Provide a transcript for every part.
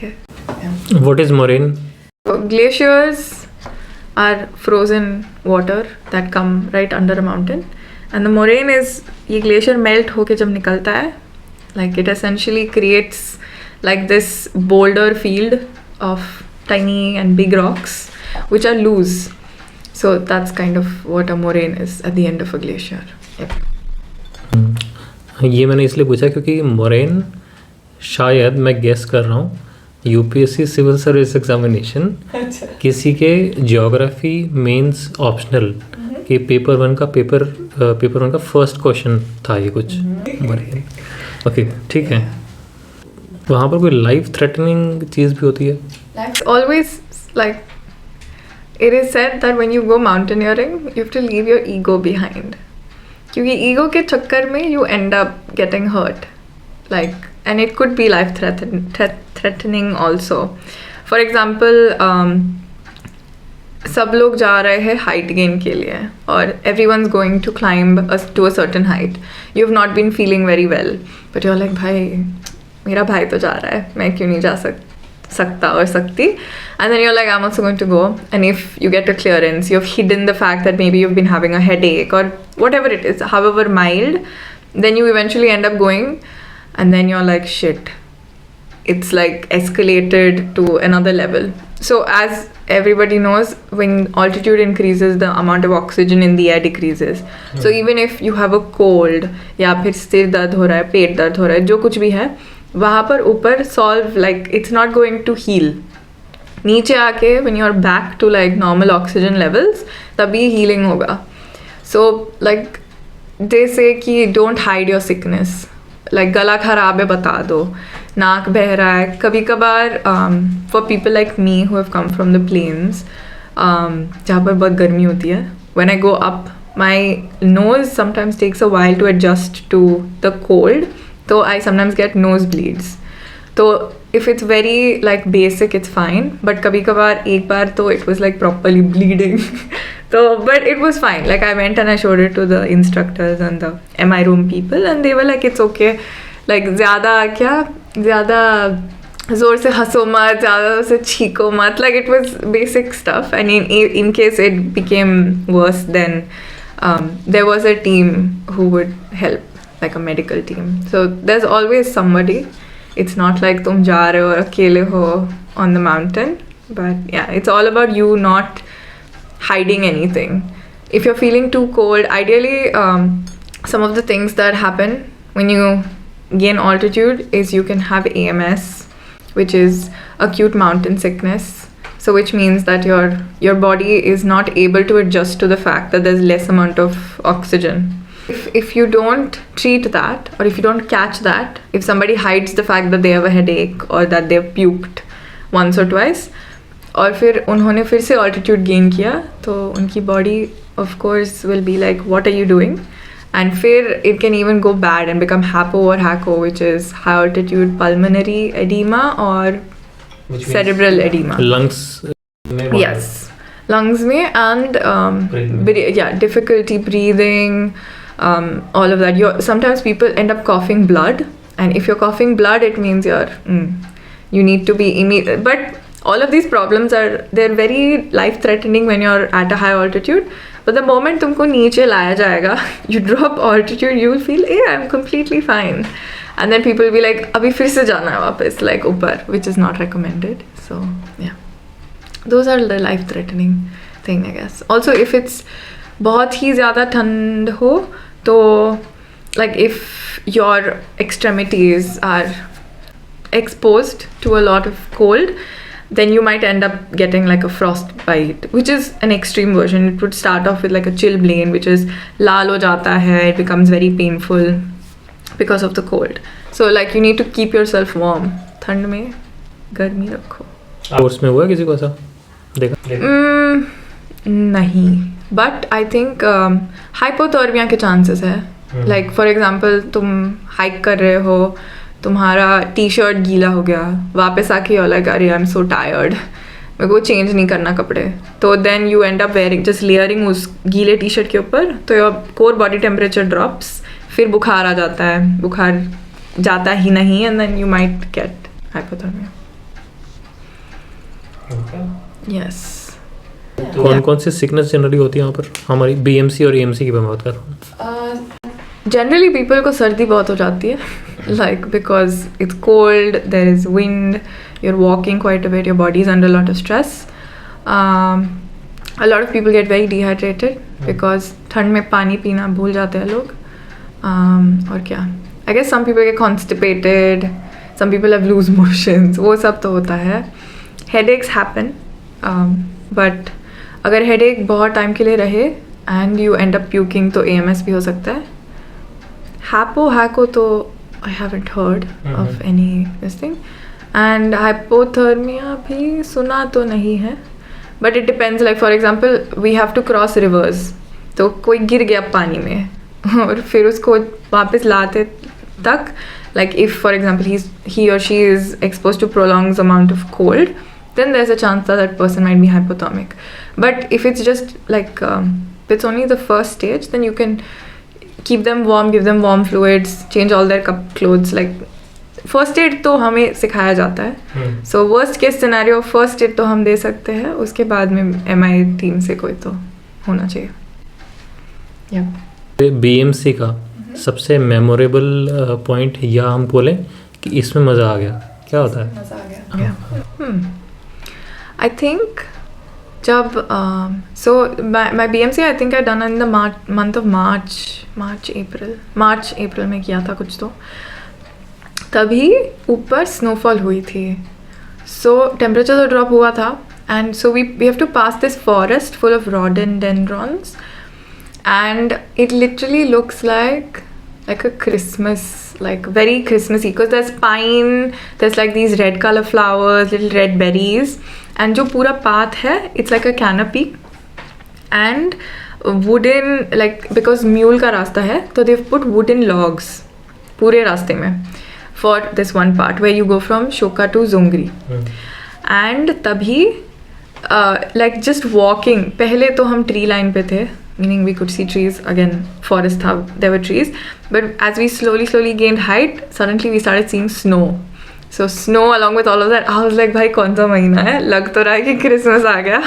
है. What is moraine? Glaciers are frozen water that come right under a mountain, and the moraine is ये glacier melt होके जब निकलता है, like it essentially creates like this boulder field of tiny and big rocks which are loose. So that's kind of what a moraine is at the end of a glacier. Yep. ये मैंने इसलिए पूछा क्योंकि moraine शायद मैं guess कर रहा हूँ यूपीएससी सिविल सर्विस एग्जामिनेशन किसी के ज्योग्राफी मेंस ऑप्शनल कि पेपर वन का फर्स्ट क्वेश्चन था ये कुछ मोरेन. ओके ठीक है. वहाँ पर कोई लाइफ थ्रेटनिंग चीज़ भी होती है? Always like it is said that when you go mountaineering you have to leave your ego behind. क्योंकि ego के चक्कर में you end up getting hurt, like, and it could be life threatening also. For example, सब लोग जा रहे हैं height gain के लिए और everyone's going to climb to a certain height. You have not been feeling very well, but you're like भाई मेरा भाई तो जा रहा है, मैं क्यों नहीं जा सकता or सकती, and then you're like I'm also going to go, and if you get a clearance, you've hidden the fact that maybe you've been having a headache or whatever it is, however mild, then you eventually end up going, and then you're like shit, it's like escalated to another level. So as everybody knows, when altitude increases, the amount of oxygen in the air decreases. So even if you have a cold या फिर सिर दर्द हो रहा है, पेट दर्द हो रहा है, जो कुछ भी है, वहाँ पर ऊपर solve, like it's not going to heal. नीचे आके when you're back to like normal oxygen levels, तभी healing होगा. So like they say कि don't hide your sickness. Like गला खराब है बता दो, नाक बह रहा है. कभी कभार for people like me who have come from the plains, जहाँ पर बहुत गर्मी होती है, when I go up, my nose sometimes takes a while to adjust to the cold, so I sometimes get nosebleeds. So if it's very like basic, it's fine, but कभी कभार एक बार तो it was like properly bleeding. So but it was fine. Like I went and I showed it to the instructors and the MI room people, and they were like it's okay. Like ज़्यादा ज़ोर से हंसो मत, ज़्यादा से छीको मत. Like it was basic stuff, and in case it became worse, then there was a team who would help, like a medical team. So there's always somebody. It's not like तुम जा रहे हो और अकेले हो on the mountain, but yeah, it's all about you not hiding anything. If you're feeling too cold, ideally some of the things that happen when you gain altitude is you can have AMS, which is acute mountain sickness. So which means that your body is not able to adjust to the fact that there's less amount of oxygen. If you don't treat that, or if you don't catch that, if somebody hides the fact that they have a headache or that they've puked once or twice, और फिर उन्होंने फिर से altitude gain किया, तो उनकी body of course will be like what are you doing, and फिर it can even go bad and become HAPO or HACO, which is high altitude pulmonary edema or cerebral edema. Lungs Yes, lungs में, and difficulty breathing, all of that. Sometimes people end up coughing blood, and if you're coughing blood, it means you need to be immediate. But all of these problems they're very life threatening when you're at a high altitude. But the moment तुमको नीचे लाया जाएगा, you drop altitude, you will feel I'm completely fine, and then people will be like अभी फिर से जाना है वापस like ऊपर, which is not recommended. So yeah, those are the life threatening thing, I guess. Also if it's बहुत ही ज़्यादा ठंड हो, तो like if your extremities are exposed to a lot of cold, then you might end up getting like a frostbite, which is an extreme version. It would start off with like a chilblain, which is लाल हो जाता है, it becomes very painful because of the cold. So like you need to keep yourself warm. ठंड में गर्मी रखो. Course में हुआ किसी को ऐसा देखा? नहीं, but I think hypothermia के chances है. Like for example, तुम hike कर रहे हो, तुम्हारा टी-शर्ट गीला हो गया, वापस आके you're like अरे I'm so tired, मेरे को चेंज नहीं करना कपड़े, तो then you end up wearing just layering उस गीले टी-शर्ट के ऊपर, तो your core body temperature drops, फिर बुखार आ जाता है, बुखार जाता ही नहीं, and then you might get hypothermia. Yes. कौन कौन सी सिकनेस जनरली होती है यहाँ पर? हमारी बीएमसी और एएमसी की मैं बात कर रहा हूँ. जनरली पीपल को सर्दी बहुत हो जाती है, like because it's cold, there is wind, you're walking quite a bit, your body is under a lot of stress. A lot of people get very dehydrated because ठंड में पानी पीना भूल जाते हैं लोग. और क्या, I guess some people get constipated, some people have loose motions, वो सब तो होता है. Headaches happen, but अगर headache बहुत टाइम के लिए रहे and you end up puking तो AMS भी हो सकता है. हैको तो I haven't heard of any this thing. And hypothermia भी सुना तो नहीं है, but it depends. Like for example we have to cross rivers, तो कोई गिर गया पानी में और फिर उसको वापस लाते तक, like if for example he or she is exposed to prolonged amount of cold, then there's a chance that that person might be hypothermic. But if it's just like if it's only the first stage, then you can keep them warm, give them warm fluids, change all their clothes. Like first aid तो हमें सिखाया जाता है, so worst case scenario first aid तो हम दे सकते हैं, उसके बाद में एमआई टीम से कोई तो होना चाहिए. बीएमसी का सबसे मेमोरेबल पॉइंट या हम बोलें कि इसमें मज़ा आ गया, क्या होता है? मज़ा आ गया. आई थिंक जब so my BMC I think I done in the month of March April में किया था कुछ, तो तभी ऊपर स्नोफॉल हुई थी, सो टेम्परेचर तो ड्रॉप हुआ था, and so we have to pass this forest full of rhododendrons, and it literally looks like a Christmas, like very Christmassy, because there's pine, there's like these red color flowers, little red berries, and जो पूरा path है it's like a canopy and wooden, like because mule का रास्ता है तो they've put wooden logs पूरे रास्ते में for this one part where you go from Shoka to Zongri. And तभी like just walking, पहले तो हम tree line पे थे, meaning we could see trees, again forest था, there were trees, but as we slowly gained height, suddenly we started seeing snow. So snow along with all of that, I was like भाई कौन सा महीना है, लग तो रहा है कि क्रिसमस आ गया.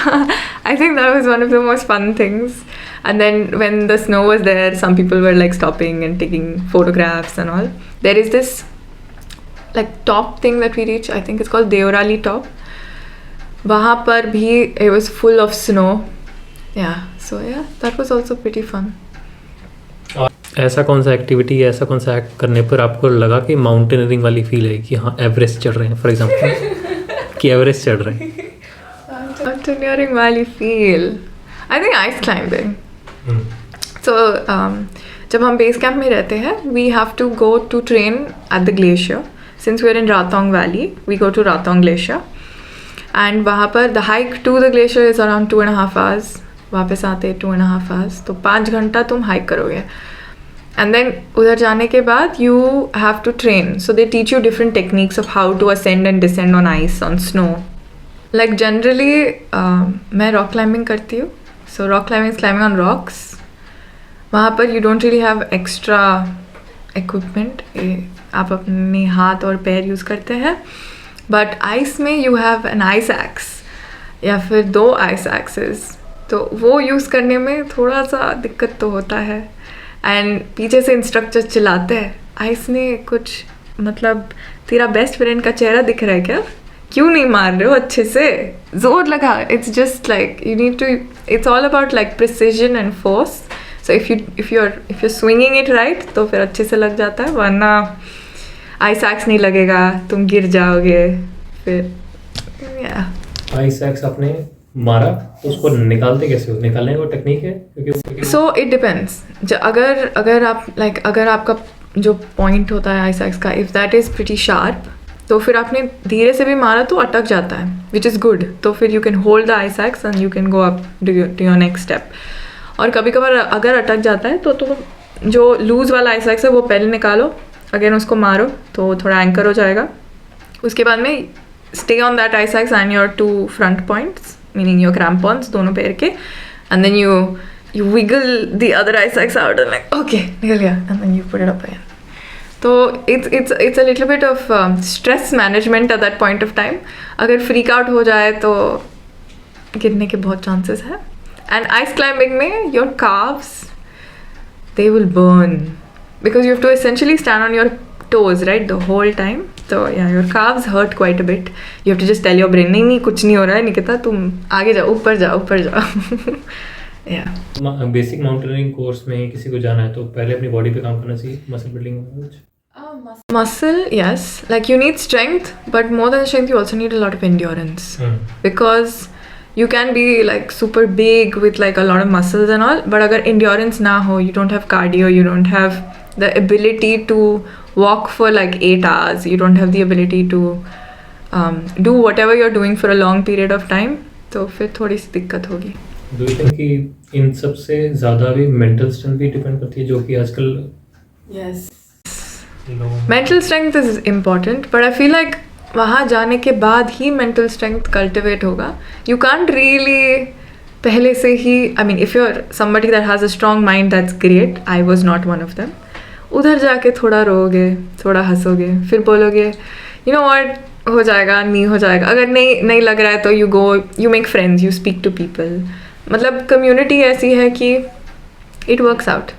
I think that was one of the most fun things. And then when the snow was there, some people were like stopping and taking photographs and all. There is this like top thing that we reach, I think it's called Deorali top. वहाँ पर भी it was full of snow. Yeah, so yeah, that was also pretty fun. ऐसा कौन सा activity है, ऐसा कौन सा एक्ट करने पर आपको लगा कि माउंटेनियरिंग वाली फील है कि हाँ एवरेस्ट चढ़ रहे हैं, फॉर एग्जांपल कि एवरेस्ट चढ़ रहे हैं? माउंटेनियरिंग वाली feel, I think ice climbing. So जब हम बेस कैंप में रहते हैं, we have to go to train at the glacier. Since we are in Rathong valley, we go to Rathong glacier, and वहाँ पर the hike to the glacier is around 2.5 hours, वापस आते 2.5 hours, तो 5 घंटा तुम हाइक करोगे. And then उधर जाने के बाद you have to train. So they teach you different techniques of how to ascend and descend on ice, on snow. Like generally मैं rock climbing करती हूँ. So rock climbing is climbing on rocks. वहाँ पर you don't really have extra equipment. आप अपने हाथ और पैर यूज़ करते हैं. But ice में you have an ice axe या फिर 2 ice axes. तो वो यूज़ करने में थोड़ा सा दिक्कत तो होता है. एंड पीछे से इंस्ट्रक्टर चिल्लाते हैं, आइस ने कुछ मतलब तेरा बेस्ट फ्रेंड का चेहरा दिख रहा है क्या, क्यों नहीं मार रहे हो अच्छे से, जोर लगा. It's just like you need to, it's all about like precision and force. So if you swinging it right तो फिर अच्छे से लग जाता है, वरना आइस एक्स नहीं लगेगा, तुम गिर जाओगे. फिर आइस एक्स आपने मारा तो उसको निकालते कैसे हो, निकालने का टेक्निक है? क्योंकि सो इट डिपेंड्स. अगर आप लाइक अगर आपका जो पॉइंट होता है आइस एक्स का, if that is pretty sharp, तो फिर आपने धीरे से भी मारा तो अटक जाता है, विच इज़ गुड. तो फिर you can hold the ice axe and you can go up to your next step. और कभी कभार अगर अटक जाता है तो जो लूज़ वाला आइस एक्स है वो पहले निकालो, अगेन उसको मारो तो थोड़ा एंकर हो जाएगा. उसके बाद में stay on that ice axe and your 2 front points, meaning your crampons, दोनों पैर के, and then you wiggle the other ice axe out and like okay निकल गया, and then you put it up again. तो it's a little bit of stress management at that point of time. अगर freak out हो जाए तो गिरने के बहुत chances है. And ice climbing में your calves, they will burn because you have to essentially stand on your toes, right, the whole time. So yeah, your calves hurt quite a bit. You have to just tell your brain, नहीं कुछ नहीं हो रहा है निकिता, तुम आगे जाओ, ऊपर जाओ. Yeah. बेसिक माउंटेनियरिंग कोर्स में किसी को जाना है तो पहले अपनी बॉडी पे काम करना चाहिए, मसल बिल्डिंग में कुछ. Muscle, yes. Like you need strength, but more than strength, you also need a lot of endurance. Because you can be like super big with like a lot of muscles and all, but agar endurance na ho, you don't have cardio, you don't have the ability to walk for like 8 hours, you don't have the ability to do whatever you're doing for a long period of time, तो फिर थोड़ी सी दिक्कत होगी. Do you think कि इन सब से ज़्यादा भी मेंटल स्ट्रेंथ भी डिपेंड करती है जो कि आजकल. Yes. Mental strength is important, but I feel like वहाँ जाने के बाद ही mental strength cultivate होगा. You can't really पहले से ही, I mean, if you're somebody that has a strong mind, that's great. I was not one of them. उधर जाके थोड़ा रोगे, थोड़ा हंसोगे, फिर बोलोगे, you know what, हो जाएगा, नहीं हो जाएगा. अगर नहीं लग रहा है तो you go, you make friends, you speak to people. मतलब community ऐसी है कि it works out.